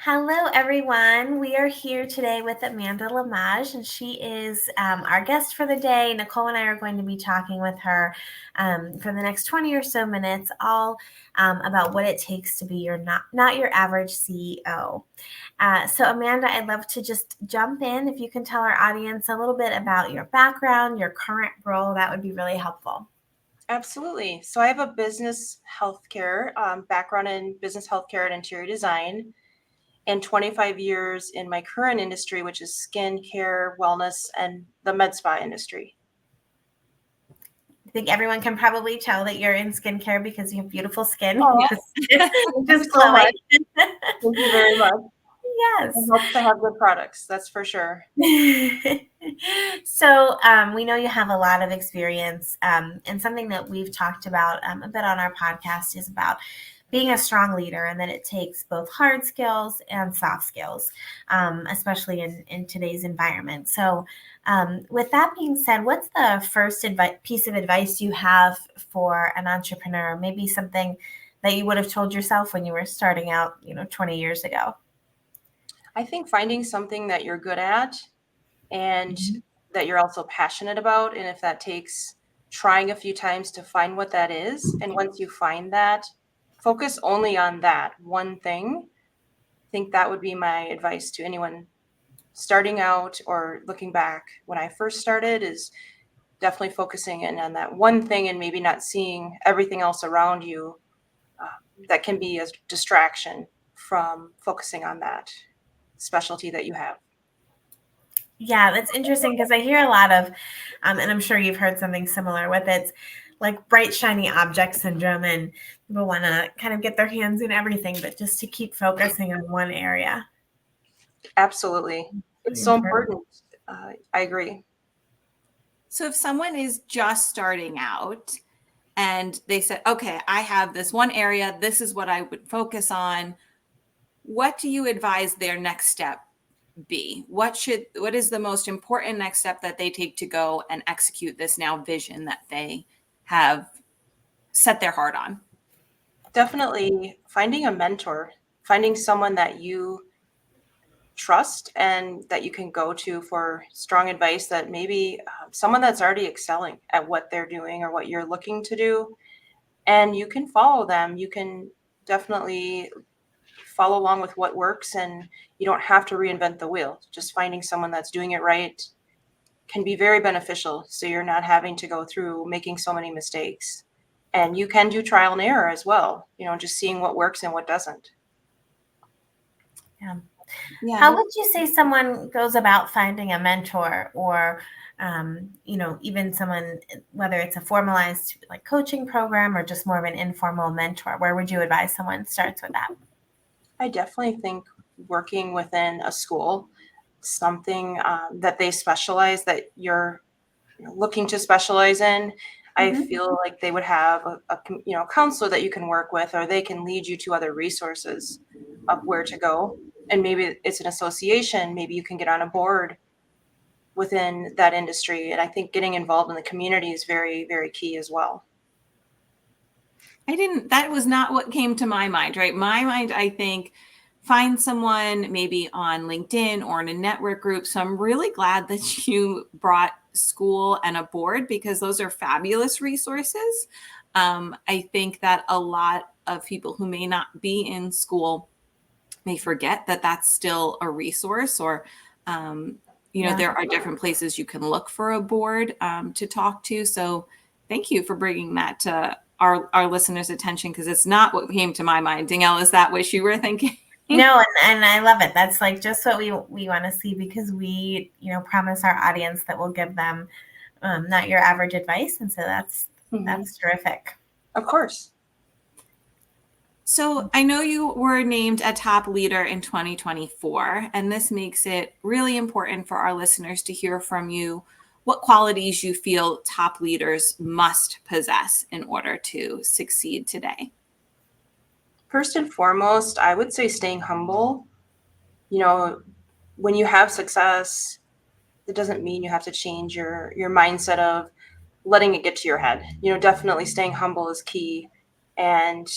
Hello, everyone. We are here today with Amanda Lamage, and she is our guest for the day. Nicole and I are going to be talking with her for the next 20 or so minutes, all about what it takes to be your not your average CEO. So, Amanda, I'd love to just jump in. If you can tell our audience a little bit about your background, your current role, that would be really helpful. Absolutely. So I have a business healthcare background in business healthcare and interior design, and 25 years in my current industry, which is skin care, wellness, and the med spa industry. I think everyone can probably tell that you're in skincare because you have beautiful skin. Oh, You're thank you just so glowing. much. Thank you very much. Yes. It helps to have good products, that's for sure. So we know you have a lot of experience, and something that we've talked about a bit on our podcast is about being a strong leader, and that it takes both hard skills and soft skills, especially in today's environment. So with that being said, what's the first piece of advice you have for an entrepreneur? Maybe something that you would have told yourself when you were starting out, 20 years ago. I think finding something that you're good at and that you're also passionate about, and if that takes trying a few times to find what that is, and once you find that, focus only on that one thing. I think that would be my advice to anyone starting out or looking back. When I first started, is definitely focusing in on that one thing and maybe not seeing everything else around you that can be a distraction from focusing on that specialty that you have. Yeah, that's interesting because I hear a lot of, and I'm sure you've heard something similar with it, like bright, shiny object syndrome, and people want to kind of get their hands in everything, but just to keep focusing on one area. Absolutely. It's Really so important. important. I agree. So if someone is just starting out and they said, okay, I have this one area, this is what I would focus on, what do you advise their next step be? What is the most important next step that they take to go and execute this now vision that they have set their heart on? Definitely finding a mentor, finding someone that you trust and that you can go to for strong advice, that maybe someone that's already excelling at what they're doing or what you're looking to do, and you can follow them. You can definitely follow along with what works, and you don't have to reinvent the wheel. Just finding someone that's doing it right can be very beneficial, so you're not having to go through making so many mistakes. And you can do trial and error as well, just seeing what works and what doesn't. Yeah. Yeah. How would you say someone goes about finding a mentor, or, even someone, whether it's a formalized like coaching program or just more of an informal mentor? Where would you advise someone starts with that? I definitely think working within a school, something that they specialize, that you're looking to specialize in. I feel like they would have a counselor that you can work with, or they can lead you to other resources of where to go. And maybe it's an association, maybe you can get on a board within that industry. And I think getting involved in the community is very, very key as well. That was not what came to my mind, right? My mind, I think, find someone maybe on LinkedIn or in a network group. So I'm really glad that you brought school and a board, because those are fabulous resources. I think that a lot of people who may not be in school may forget that that's still a resource, or, there are different places you can look for a board to talk to. So thank you for bringing that to our listeners' attention, because it's not what came to my mind. Danielle, is that what you were thinking? No, and I love it. That's like just what we want to see, because we, promise our audience that we'll give them not your average advice. And so that's terrific. Of course. So I know you were named a top leader in 2024, and this makes it really important for our listeners to hear from you what qualities you feel top leaders must possess in order to succeed today. First and foremost, I would say staying humble. When you have success, it doesn't mean you have to change your mindset of letting it get to your head. Definitely staying humble is key, and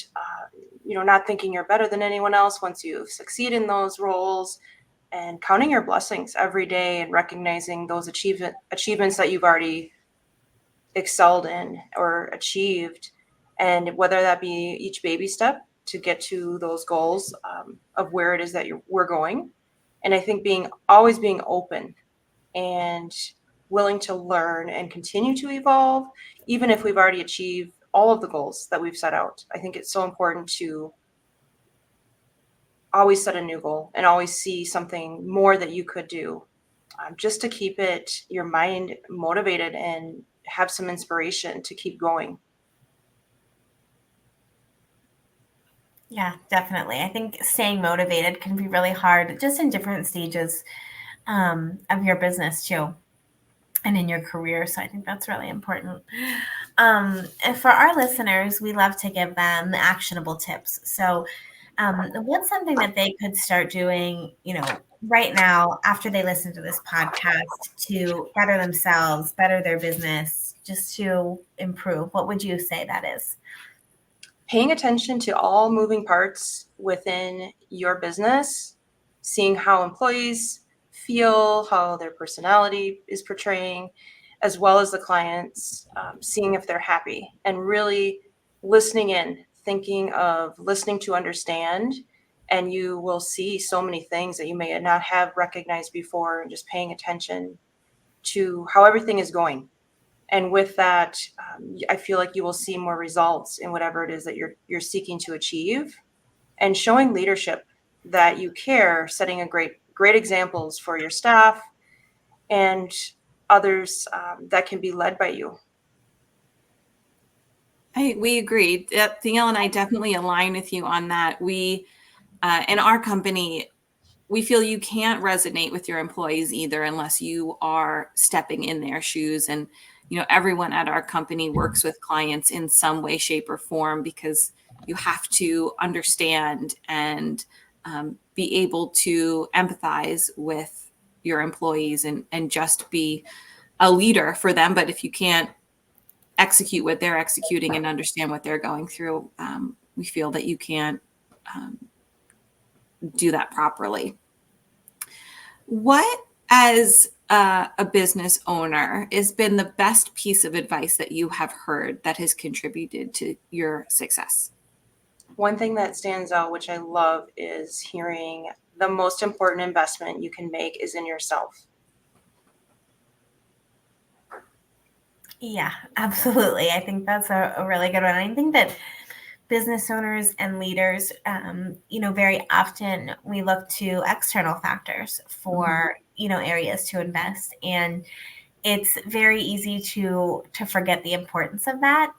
not thinking you're better than anyone else once you succeed in those roles, and counting your blessings every day and recognizing those achievements that you've already excelled in or achieved, and whether that be each baby step to get to those goals, of where it is that we're going. And I think always being open and willing to learn and continue to evolve, even if we've already achieved all of the goals that we've set out. I think it's so important to always set a new goal and always see something more that you could do, just to keep your mind motivated and have some inspiration to keep going. Yeah, definitely. I think staying motivated can be really hard just in different stages of your business too, and in your career. So I think that's really important. And for our listeners, we love to give them actionable tips. So what's something that they could start doing, right now after they listen to this podcast to better themselves, better their business, just to improve? What would you say that is? Paying attention to all moving parts within your business, seeing how employees feel, how their personality is portraying, as well as the clients, seeing if they're happy, and really listening in, thinking of listening to understand. And you will see so many things that you may not have recognized before, and just paying attention to how everything is going. And with that, I feel like you will see more results in whatever it is that you're seeking to achieve, and showing leadership that you care, setting a great examples for your staff and others, that can be led by you. We agree. Danielle and I definitely align with you on that. We, in our company, we feel you can't resonate with your employees either unless you are stepping in their shoes. And, everyone at our company works with clients in some way, shape, or form, because you have to understand and be able to empathize with your employees and just be a leader for them. But if you can't execute what they're executing and understand what they're going through, we feel that you can't do that properly. What, as a business owner, has been the best piece of advice that you have heard that has contributed to your success? One thing that stands out, which I love, is hearing the most important investment you can make is in yourself. Yeah, absolutely. I think that's a really good one. I think that business owners and leaders, very often we look to external factors for, areas to invest. And it's very easy to forget the importance of that.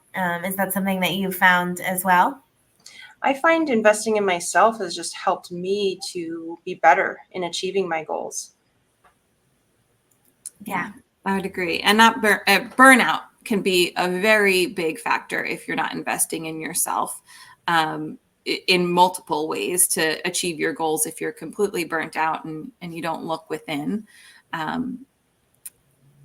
Is that something that you've found as well? I find investing in myself has just helped me to be better in achieving my goals. Yeah, I would agree. And not burnout can be a very big factor if you're not investing in yourself in multiple ways to achieve your goals. If you're completely burnt out and you don't look within.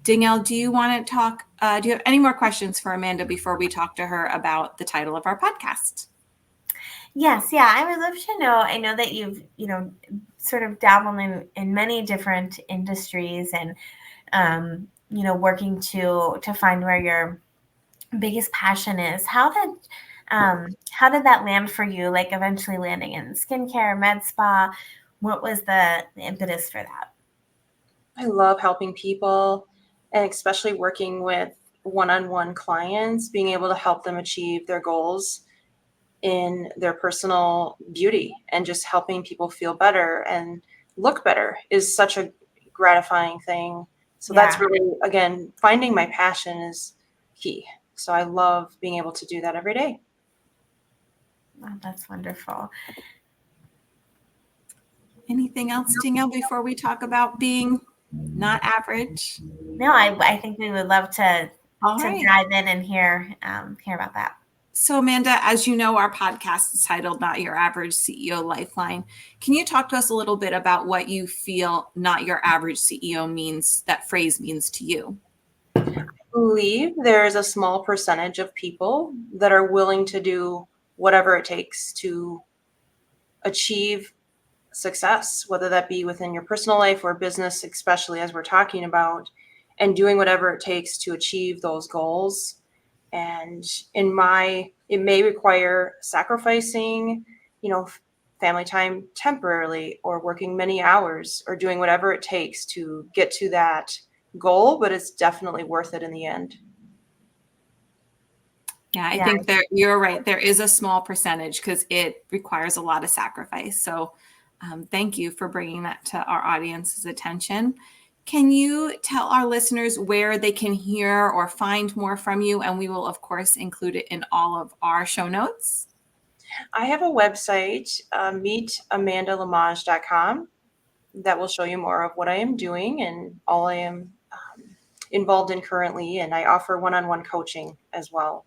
Danielle, do you want to talk? Do you have any more questions for Amanda before we talk to her about the title of our podcast? Yes, yeah, I would love to know. I know that you've, sort of dabbled in many different industries and, working to find where your biggest passion is. How did that land for you? Like eventually landing in skincare, med spa. What was the impetus for that? I love helping people, and especially working with one-on-one clients, being able to help them achieve their goals in their personal beauty, and just helping people feel better and look better is such a gratifying thing. So that's really, again, finding my passion is key. So I love being able to do that every day. Oh, that's wonderful. Anything else, Danielle, before we talk about being not average? No, I think we would love to right. dive in and hear about that. So, Amanda, as you know, our podcast is titled Not Your Average CEO Lifeline. Can you talk to us a little bit about what you feel not your average CEO means, that phrase means to you? I believe there is a small percentage of people that are willing to do whatever it takes to achieve success, whether that be within your personal life or business, especially as we're talking about, and doing whatever it takes to achieve those goals. And it may require sacrificing, family time temporarily, or working many hours, or doing whatever it takes to get to that goal, but it's definitely worth it in the end. Yeah, I Yeah. think you're right. There is a small percentage because it requires a lot of sacrifice. So thank you for bringing that to our audience's attention. Can you tell our listeners where they can hear or find more from you? And we will, of course, include it in all of our show notes. I have a website, meetamandalamage.com, that will show you more of what I am doing and all I am involved in currently. And I offer one-on-one coaching as well.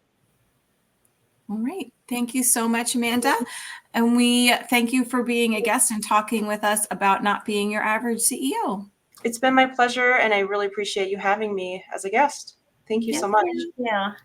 All right. Thank you so much, Amanda. And we thank you for being a guest and talking with us about not being your average CEO. It's been my pleasure, and I really appreciate you having me as a guest. Thank you so much. Thank you.